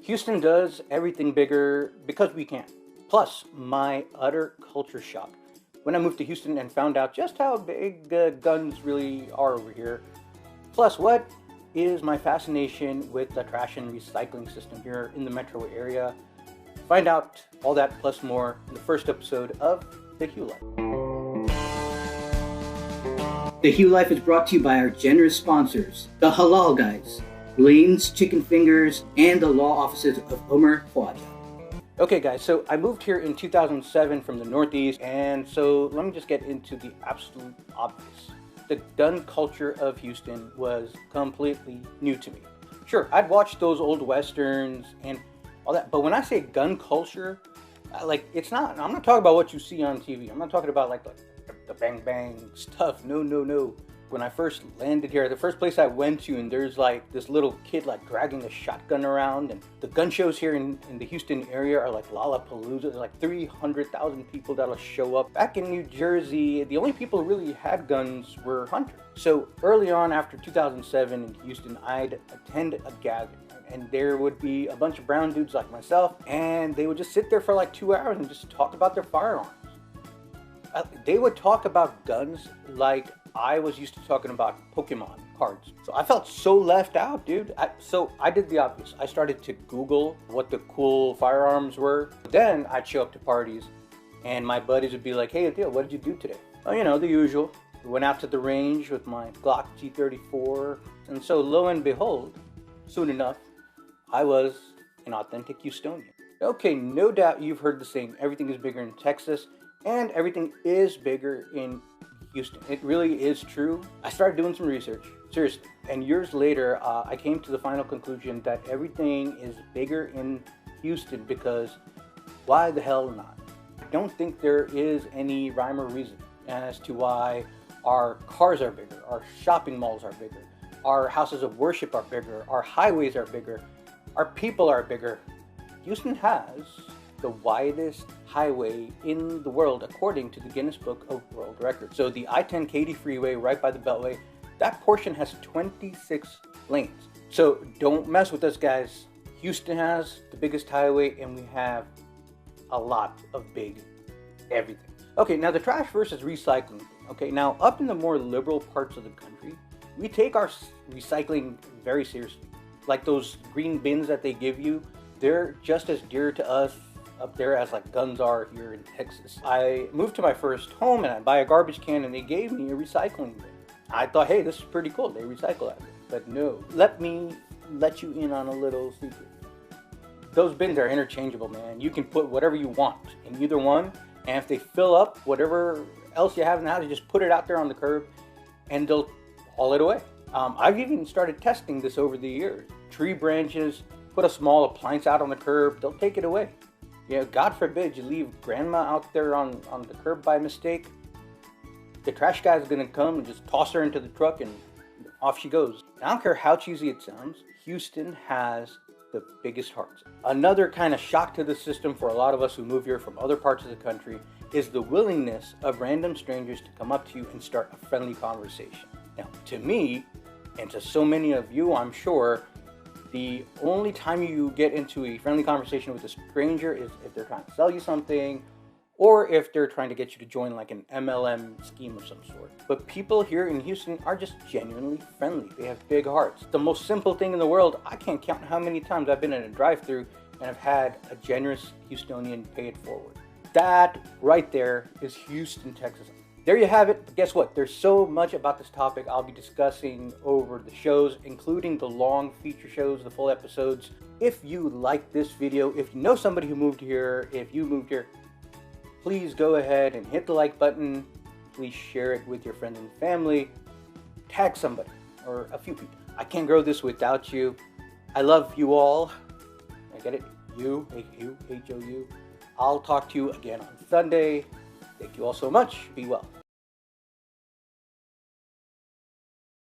Houston does everything bigger because we can. Plus, my utter culture shock when I moved to Houston and found out just how big guns really are over here. Plus, what is my fascination with the trash and recycling system here in the metro area. Find out all that plus more in the first episode of The Hue Life. The Hue Life is brought to you by our generous sponsors, the Halal Guys, Blaine's Chicken Fingers, and the law offices of Omer Khwaja. Okay guys, so I moved here in 2007 from the Northeast, and so let me just get into the absolute obvious. The gun culture of Houston was completely new to me. Sure, I'd watched those old westerns and all that, but when I say gun culture, I'm not talking about what you see on TV. I'm not talking about like the bang bang stuff. No. When I first landed here, the first place I went to, and there's like this little kid like dragging a shotgun around, and the gun shows here in the Houston area are like Lollapalooza. There's like 300,000 people that'll show up. Back in New Jersey, the only people who really had guns were hunters. So early on, after 2007 in Houston, I'd attend a gathering, and there would be a bunch of brown dudes like myself, and they would just sit there for like 2 hours and just talk about their firearms. They would talk about guns like I was used to talking about Pokemon cards. So I felt so left out, dude. So I did the obvious. I started to Google what the cool firearms were. Then I'd show up to parties and my buddies would be like, hey, Adil, what did you do today? Oh, you know, the usual. We went out to the range with my Glock G34. And so lo and behold, soon enough, I was an authentic Houstonian. Okay, no doubt you've heard the saying, everything is bigger in Texas. And everything is bigger in Houston. It really is true. I started doing some research, seriously, and years later, I came to the final conclusion that everything is bigger in Houston because why the hell not? I don't think there is any rhyme or reason as to why our cars are bigger, our shopping malls are bigger, our houses of worship are bigger, our highways are bigger, our people are bigger. Houston has the widest highway in the world according to the Guinness Book of World Records. So the I-10 Katy Freeway right by the Beltway, that portion has 26 lanes. So don't mess with us, guys. Houston has the biggest highway and we have a lot of big everything. Okay, now the trash versus recycling. Okay, now up in the more liberal parts of the country, we take our recycling very seriously. Like those green bins that they give you, they're just as dear to us up there as like guns are here in Texas. I moved to my first home and I buy a garbage can and they gave me a recycling bin. I thought, hey, this is pretty cool. They recycle that. But no, let me let you in on a little secret. Those bins are interchangeable, man. You can put whatever you want in either one, and if they fill up whatever else you have in the house, you just put it out there on the curb and they'll haul it away. I've even started testing this over the years. Tree branches, put a small appliance out on the curb, they'll take it away. Yeah, God forbid you leave grandma out there on the curb by mistake. The trash guy's gonna come and just toss her into the truck and off she goes. I don't care how cheesy it sounds, Houston has the biggest hearts. Another kind of shock to the system for a lot of us who move here from other parts of the country is the willingness of random strangers to come up to you and start a friendly conversation. Now, to me, and to so many of you, I'm sure, the only time you get into a friendly conversation with a stranger is if they're trying to sell you something or if they're trying to get you to join like an MLM scheme of some sort. But people here in Houston are just genuinely friendly. They have big hearts. The most simple thing in the world, I can't count how many times I've been in a drive-thru and I've had a generous Houstonian pay it forward. That right there is Houston, Texas. There you have it. But guess what? There's so much about this topic I'll be discussing over the shows, including the long feature shows, the full episodes. If you like this video, if you know somebody who moved here, if you moved here, please go ahead and hit the like button. Please share it with your friends and family. Tag somebody or a few people. I can't grow this without you. I love you all. I get it? You, H-O-U. I'll talk to you again on Sunday. Thank you all so much. Be well.